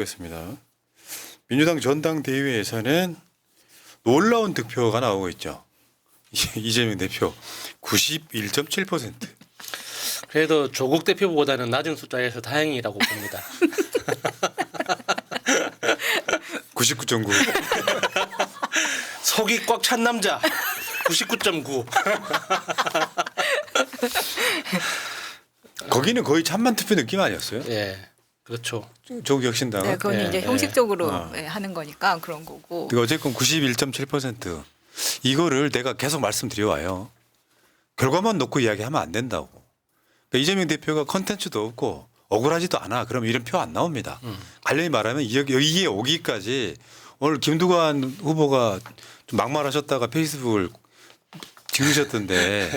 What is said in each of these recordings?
겠습니다. 민주당 전당대회에서는 놀라운 득표가 나오고 있죠. 이재명 대표 91.7%. 그래도 조국 대표보다는 낮은 숫자에서 다행이라고 봅니다. 99.9. 속이 꽉 찬 남자 99.9. 거기는 거의 찬반 투표 느낌 아니었어요? 예, 그렇죠. 조국 혁신당. 네, 그건 예, 이제 예. 형식적으로 하는 거니까 그런 거고. 어쨌건 91.7%. 이거를 내가 계속 말씀드려 와요. 결과만 놓고 이야기하면 안 된다고. 그러니까 이재명 대표가 컨텐츠도 없고 억울하지도 않아. 그럼 이런 표 안 나옵니다. 관련히 말하면 여기에 오기까지 오늘 김두관 후보가 좀 막말하셨다가 페이스북을 지우셨던데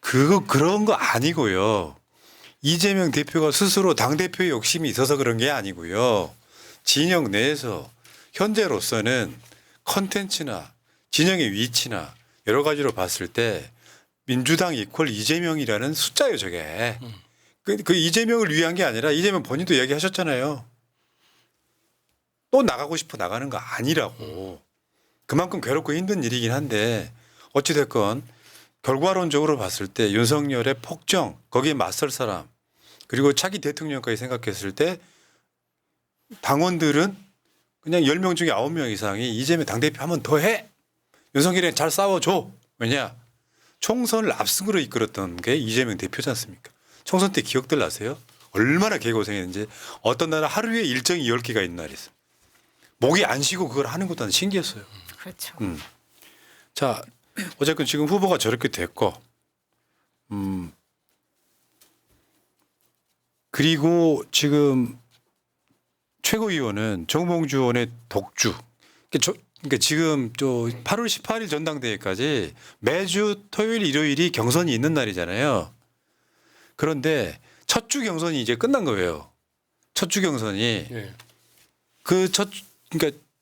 그런 거 아니고요. 이재명 대표가 스스로 당대표의 욕심이 있어서 그런 게 아니고요. 진영 내에서 현재로서는 컨텐츠나 진영의 위치나 여러 가지로 봤을 때 민주당 이퀄 이재명이라는 숫자예요, 저게. 그 이재명을 위한 게 아니라 이재명 본인도 얘기하셨잖아요. 또 나가고 싶어 나가는 거 아니라고. 그만큼 괴롭고 힘든 일이긴 한데 어찌됐건 결과론적으로 봤을 때 윤석열의 폭정, 거기에 맞설 사람, 그리고 차기 대통령까지 생각했을 때 당원들은 그냥 10명 중에 9명 이상이 이재명 당대표 한 번 더 해. 윤석열이랑 잘 싸워줘. 왜냐? 총선을 압승으로 이끌었던 게 이재명 대표지 않습니까? 총선 때 기억들 나세요? 얼마나 개고생했는지. 어떤 날은 하루에 일정이 10개가 있는 날이 있어요. 목이 안 쉬고 그걸 하는 것도 난 신기했어요. 그렇죠. 자, 어쨌든 지금 후보가 저렇게 됐고, 그리고 지금 최고위원은 정봉주 의원의 독주. 그러니까 지금 8월 18일 전당대회까지 매주 토요일, 일요일이 경선이 있는 날이잖아요. 그런데 첫 주 경선이 이제 끝난 거예요. 첫 주 경선이 예. 그러니까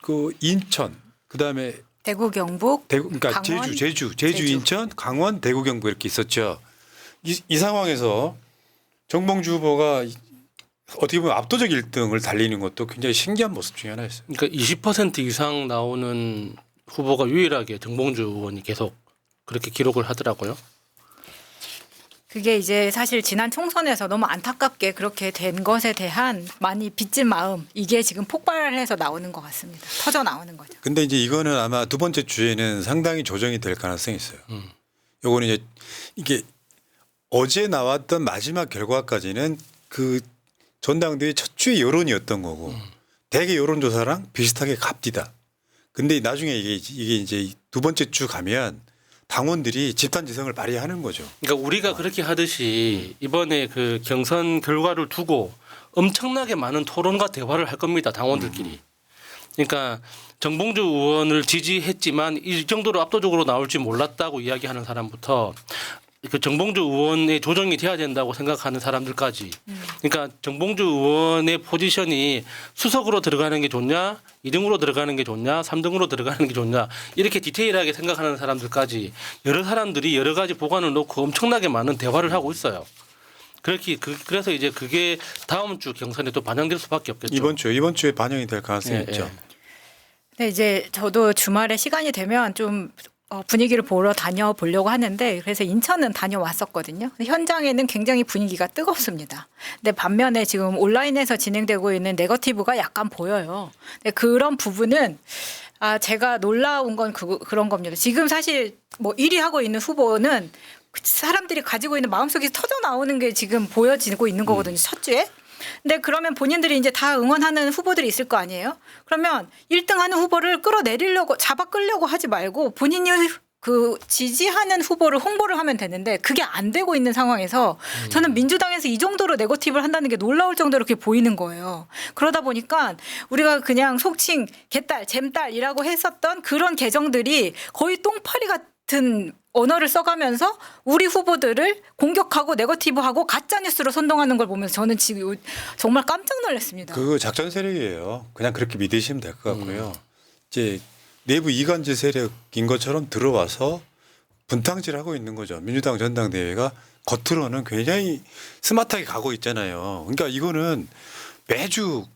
그 인천, 그다음에 대구, 경북, 그러니까 강원, 제주, 제주. 인천, 강원, 대구, 경북 이렇게 있었죠. 이 상황에서 정봉주 후보가 어떻게 보면 압도적 1등을 달리는 것도 굉장히 신기한 모습 중에 하나였어요. 그러니까 20% 이상 나오는 후보가 유일하게 정봉주 의원이 계속 그렇게 기록을 하더라고요. 그게 이제 사실 지난 총선에서 너무 안타깝게 그렇게 된 것에 대한 많이 빚진 마음, 이게 지금 폭발해서 나오는 것 같습니다. 터져 나오는 거죠. 근데 이제 이거는 아마 두 번째 주에는 상당히 조정이 될 가능성이 있어요. 요거는 이제 이게 어제 나왔던 마지막 결과까지는 그 전당대회 첫 주의 여론이었던 거고 대개 여론조사랑 비슷하게 갑디다. 근데 나중에 이게 이제 두 번째 주 가면 당원들이 집단지성을 발휘하는 거죠. 그러니까 우리가 그렇게 하듯이 이번에 그 경선 결과를 두고 엄청나게 많은 토론과 대화를 할 겁니다. 당원들끼리. 그러니까 정봉주 의원을 지지했지만 이 정도로 압도적으로 나올지 몰랐다고 이야기하는 사람부터 그 정봉주 의원의 조정이 돼야 된다고 생각하는 사람들까지. 그러니까 정봉주 의원의 포지션이 수석으로 들어가는 게 좋냐, 2등으로 들어가는 게 좋냐, 3등으로 들어가는 게 좋냐, 이렇게 디테일하게 생각하는 사람들까지 여러 사람들이 여러 가지 보관을 놓고 엄청나게 많은 대화를 하고 있어요. 그래서 이제 그게 다음 주 경선에 또 반영될 수밖에 없겠죠. 이번 주에 반영이 될 가능성이 예, 있죠. 예. 근데 이제 저도 주말에 시간이 되면 좀 분위기를 보러 다녀보려고 하는데, 그래서 인천은 다녀왔었거든요. 현장에는 굉장히 분위기가 뜨겁습니다. 근데 반면에 지금 온라인에서 진행되고 있는 네거티브가 약간 보여요. 근데 그런 부분은 제가 놀라운 건 그런 겁니다. 지금 사실 뭐 1위 하고 있는 후보는 사람들이 가지고 있는 마음속에 터져 나오는 게 지금 보여지고 있는 거거든요. 첫 주에. 근데 그러면 본인들이 이제 다 응원하는 후보들이 있을 거 아니에요? 그러면 1등 하는 후보를 끌어내리려고, 잡아 끌려고 하지 말고 본인이 그 지지하는 후보를 홍보를 하면 되는데 그게 안 되고 있는 상황에서 저는 민주당에서 이 정도로 네거티브를 한다는 게 놀라울 정도로 그렇게 보이는 거예요. 그러다 보니까 우리가 그냥 속칭 개딸, 잼딸이라고 했었던 그런 계정들이 거의 똥파리 같은 언어를 써가면서 우리 후보들을 공격하고 네거티브하고 가짜뉴스로 선동하는 걸 보면서 저는 지금 정말 깜짝 놀랐습니다. 그 작전 세력이에요. 그냥 그렇게 믿으시면 될 것 같고요. 이제 내부 이간질 세력인 것처럼 들어와서 분탕질하고 있는 거죠. 민주당 전당대회가 겉으로는 굉장히 스마트하게 가고 있잖아요. 그러니까 이거는 매주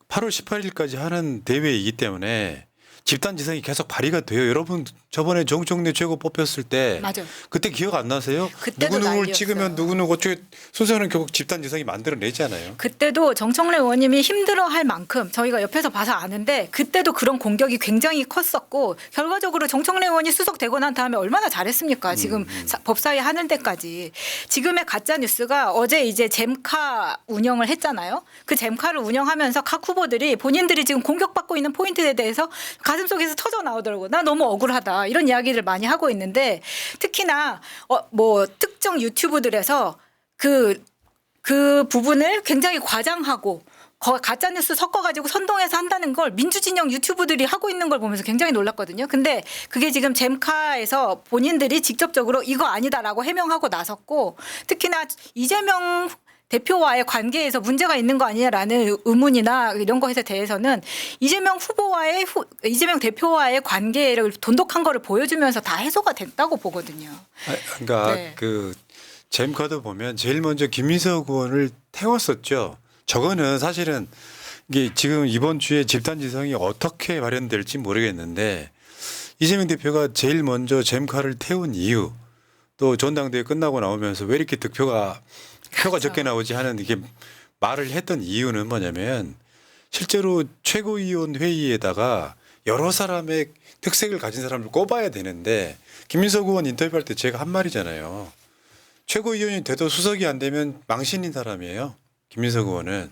8월 18일까지 하는 대회이기 때문에 집단 지성이 계속 발휘가 돼요. 여러분 저번에 정청래 최고 뽑혔을 때 맞아요. 그때 기억 안 나세요? 그때도 누구누구를 난리였어요. 찍으면 누구누구 어떻게 순서는 결국 집단 지성이 만들어내잖아요. 그때도 정청래 의원님이 힘들어할 만큼 저희가 옆에서 봐서 아는데 그때도 그런 공격이 굉장히 컸었고 결과적으로 정청래 의원이 수석되고 난 다음에 얼마나 잘했습니까? 지금 법사위 하는 데까지. 지금의 가짜 뉴스가 어제 이제 잼카 운영을 했잖아요. 그 잼카를 운영하면서 각 후보들이 본인들이 지금 공격받고 있는 포인트에 대해서 가슴속에서 터져 나오더라고요. 나 너무 억울하다. 이런 이야기를 많이 하고 있는데 특히나 뭐 특정 유튜브들에서 그 부분을 굉장히 과장하고 가짜뉴스 섞어가지고 선동해서 한다는 걸 민주진영 유튜브들이 하고 있는 걸 보면서 굉장히 놀랐거든요. 근데 그게 지금 잼카에서 본인들이 직접적으로 이거 아니다라고 해명하고 나섰고 특히나 이재명 대표와의 관계에서 문제가 있는 거 아니냐라는 의문이나 이런 것에 대해서는 이재명 대표와의 관계를 돈독한 거를 보여주면서 다 해소가 됐다고 보거든요. 그러니까 네. 그 잼카도 보면 제일 먼저 김민석 의원을 태웠었죠. 저거는 사실은 이게 지금 이번 주에 집단 지성이 어떻게 발현될지 모르겠는데 이재명 대표가 제일 먼저 잼카를 태운 이유 또 전당대회 끝나고 나오면서 왜 이렇게 표가 그렇죠. 적게 나오지 하는 이게 말을 했던 이유는 뭐냐면 실제로 최고위원 회의에다가 여러 사람의 특색을 가진 사람을 꼽아야 되는데 김민석 의원 인터뷰할 때 제가 한 말이잖아요. 최고위원이 돼도 수석이 안 되면 망신인 사람이에요. 김민석 의원은.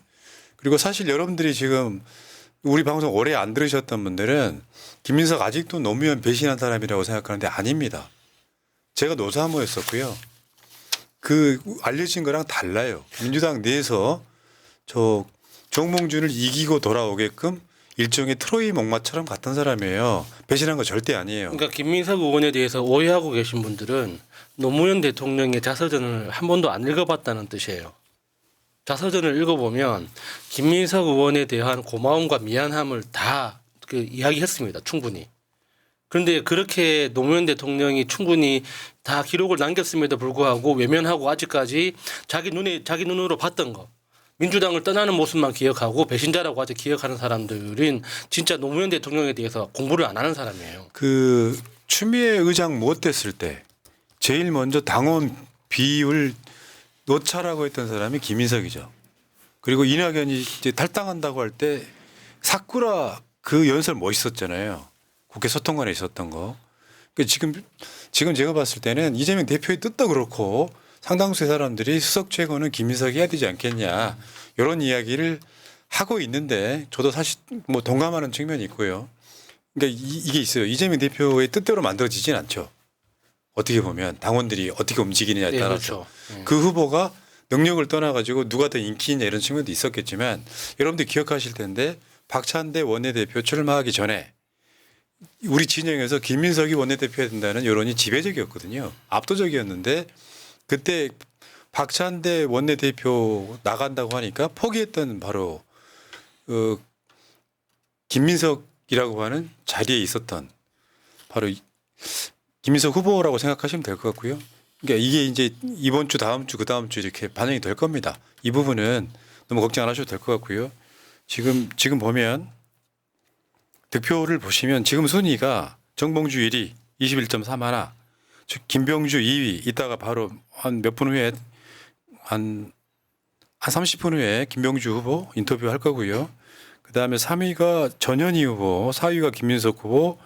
그리고 사실 여러분들이 지금 우리 방송 오래 안 들으셨던 분들은 김민석 아직도 노무현 배신한 사람이라고 생각하는데 아닙니다. 제가 노사모였었고요. 그 알려진 거랑 달라요. 민주당 내에서 저 정몽준을 이기고 돌아오게끔 일종의 트로이 목마처럼 갔던 사람이에요. 배신한 거 절대 아니에요. 그러니까 김민석 의원에 대해서 오해하고 계신 분들은 노무현 대통령의 자서전을 한 번도 안 읽어봤다는 뜻이에요. 자서전을 읽어보면 김민석 의원에 대한 고마움과 미안함을 다 이야기했습니다. 충분히. 그런데 그렇게 노무현 대통령이 충분히 다 기록을 남겼음에도 불구하고 외면하고 아직까지 자기 눈으로 봤던 거 민주당을 떠나는 모습만 기억하고 배신자라고 아직 기억하는 사람들은 진짜 노무현 대통령에 대해서 공부를 안 하는 사람이에요. 그 추미애 의장 못 됐을 때 제일 먼저 당원 비율 놓자라고 했던 사람이 김민석이죠. 그리고 이낙연이 이제 탈당한다고 할 때 사쿠라 그 연설 멋있었잖아요. 국회 소통관에 있었던 거. 그러니까 지금 제가 봤을 때는 이재명 대표의 뜻도 그렇고 상당수의 사람들이 수석 최고는 김민석이 해야 되지 않겠냐 이런 이야기를 하고 있는데 저도 사실 뭐 동감하는 측면이 있고요. 그러니까 이게 있어요. 이재명 대표의 뜻대로 만들어지진 않죠. 어떻게 보면 당원들이 어떻게 움직이느냐에 네, 따라서 그렇죠. 그 후보가 능력을 떠나가지고 누가 더 인기 있냐 이런 측면도 있었겠지만 여러분들 기억하실 텐데 박찬대 원내대표 출마하기 전에 우리 진영에서 김민석이 원내대표 해야 된다는 여론이 지배적이었거든요. 압도적이었는데 그때 박찬대 원내대표 나간다고 하니까 포기했던 바로 김민석이라고 하는 자리에 있었던 바로 김민석 후보라고 생각하시면 될 것 같고요. 그러니까 이게 이제 이번 주 다음 주 그다음 주 이렇게 반영이 될 겁니다. 이 부분은 너무 걱정 안 하셔도 될 것 같고요. 지금 보면 득표를 보시면 지금 순위가 정봉주 1위 21.31, 김병주 2위 이따가 바로 한 몇 분 후에 한 30분 후에 김병주 후보 인터뷰 할 거고요. 그다음에 3위가 전현희 후보, 4위가 김민석 후보,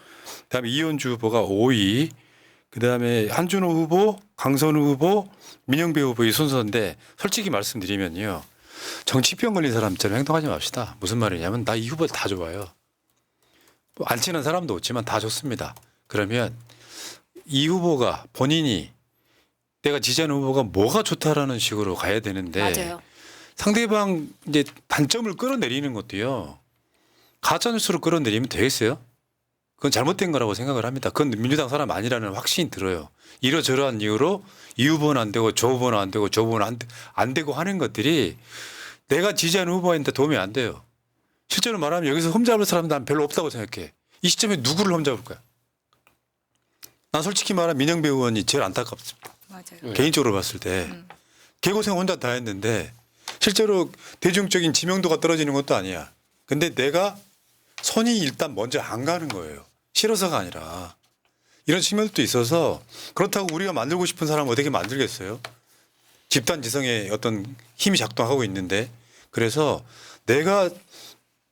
그다음에 이현주 후보가 5위, 그다음에 한준호 후보, 강선우 후보, 민영배 후보 이 순서인데 솔직히 말씀드리면요. 정치병 걸린 사람처럼 행동하지 맙시다. 무슨 말이냐면 나 이 후보 다 좋아요. 뭐안 친한 사람도 없지만 다 좋습니다. 그러면 이 후보가 본인이 내가 지지하는 후보가 뭐가 좋다라는 식으로 가야 되는데 맞아요. 상대방 이제 단점을 끌어내리는 것도요. 가짜뉴스로 끌어내리면 되겠어요? 그건 잘못된 거라고 생각을 합니다. 그건 민주당 사람 아니라는 확신이 들어요. 이러저러한 이유로 이 후보는 안 되고 저 후보는 안 되고 저 후보는 안 되고 하는 것들이 내가 지지하는 후보한테 도움이 안 돼요. 실제로 말하면 여기서 흠잡을 사람은 난 별로 없다고 생각해. 이 시점에 누구를 흠잡을 거야? 난 솔직히 말하면 민영배 의원이 제일 안타깝습니다. 맞아요. 개인적으로 봤을 때 개고생 혼자 다 했는데 실제로 대중적인 지명도가 떨어지는 것도 아니야. 근데 내가 손이 일단 먼저 안 가는 거예요. 싫어서가 아니라. 이런 측면도 있어서 그렇다고 우리가 만들고 싶은 사람을 어떻게 만들겠어요? 집단 지성의 어떤 힘이 작동하고 있는데 그래서 내가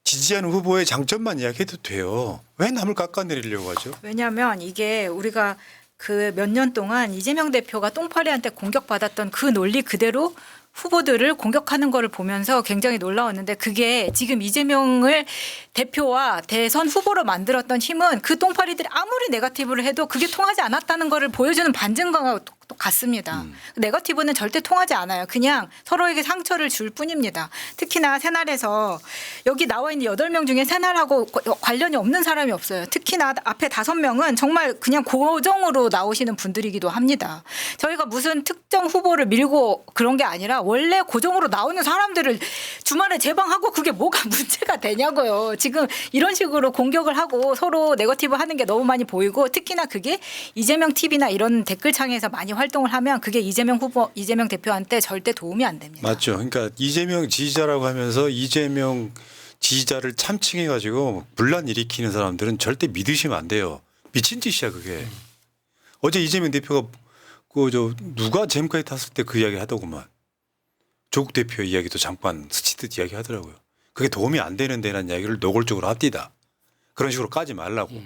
지지하는 후보의 장점만 이야기해도 돼요. 왜 남을 깎아내리려고 하죠? 왜냐하면 이게 우리가 그 몇 년 동안 이재명 대표가 똥파리한테 공격받았던 그 논리 그대로 후보들을 공격하는 거를 보면서 굉장히 놀라웠는데 그게 지금 이재명을 대표와 대선 후보로 만들었던 힘은 그 똥파리들이 아무리 네거티브를 해도 그게 통하지 않았다는 거를 보여주는 반증과 같습니다. 네거티브는 절대 통하지 않아요. 그냥 서로에게 상처를 줄 뿐입니다. 특히나 새날에서 여기 나와 있는 8명 중에 새날하고 관련이 없는 사람이 없어요. 특히나 앞에 5명은 정말 그냥 고정으로 나오시는 분들이기도 합니다. 저희가 무슨 특정 후보를 밀고 그런 게 아니라 원래 고정으로 나오는 사람들을 주말에 재방하고 그게 뭐가 문제가 되냐고요. 지금 이런 식으로 공격을 하고 서로 네거티브 하는 게 너무 많이 보이고 특히나 그게 이재명 TV나 이런 댓글창에서 많이 활동을 하면 그게 이재명 후보, 이재명 대표한테 절대 도움이 안 됩니다. 맞죠. 그러니까 이재명 지지자라고 하면서 이재명 지지자를 참칭해가지고 분란 일으키는 사람들은 절대 믿으시면 안 돼요. 미친 짓이야 그게. 어제 이재명 대표가 누가 잼카에 탔을 때 그 이야기 하더구만. 조국 대표 이야기도 잠깐 스치듯 이야기 하더라고요. 그게 도움이 안 되는 데라는 이야기를 노골적으로 합디다. 그런 식으로 까지 말라고.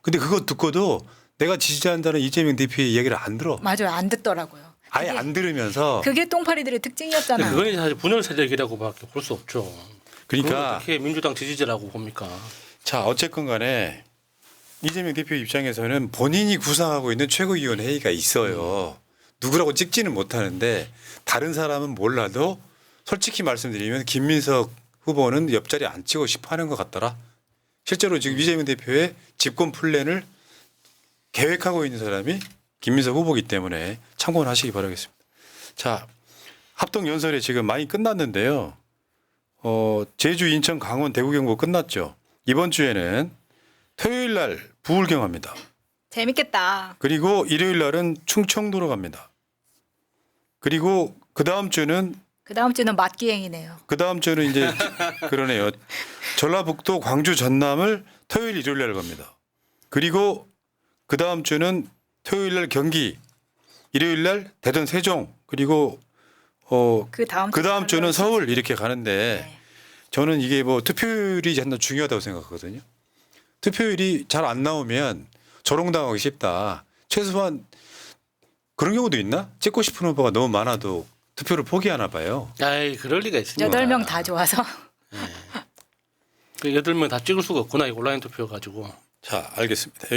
근데 그거 듣고도 내가 지지한다는 이재명 대표의 이야기를 안 들어. 맞아요. 안 듣더라고요. 아예 안 들으면서. 그게 똥파리들의 특징이었잖아요. 그건 사실 분열 세력이라고밖에 볼 수 없죠. 그걸 그러니까 어떻게 민주당 지지자라고 봅니까? 자 어쨌건 간에 이재명 대표 입장에서는 본인이 구상하고 있는 최고위원회의가 있어요. 누구라고 찍지는 못하는데 다른 사람은 몰라도 솔직히 말씀드리면 김민석 후보는 옆자리에 앉히고 싶어 하는 것 같더라. 실제로 지금 이재명 대표의 집권 플랜을 계획하고 있는 사람이 김민석 후보이기 때문에 참고를 하시기 바라겠습니다. 자, 합동연설이 지금 많이 끝났는데요. 제주, 인천, 강원, 대구, 경북 끝났죠. 이번 주에는 토요일 날 부울경합니다. 재밌겠다. 그리고 일요일 날은 충청도로 갑니다. 그리고 그 다음 주는 맛기행이네요. 그 다음 주는 이제 그러네요. 전라북도, 광주, 전남을 토요일, 일요일 날 갑니다. 그리고 그 다음 주는 토요일 날 경기, 일요일 날 대전, 세종, 그리고 그 다음 주는 서울 이렇게 가는데 네. 저는 이게 뭐 투표율이 정말 중요하다고 생각하거든요. 투표율이 잘 안 나오면 조롱당하기 쉽다. 최소한 그런 경우도 있나? 찍고 싶은 후보가 너무 많아도 투표를 포기하나 봐요. 아이 그럴 리가 있습니까? 8명 다 좋아서. 그 8명 다 찍을 수가 없구나 이 온라인 투표 가지고. 자, 알겠습니다.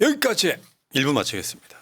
여기까지 1부 마치겠습니다.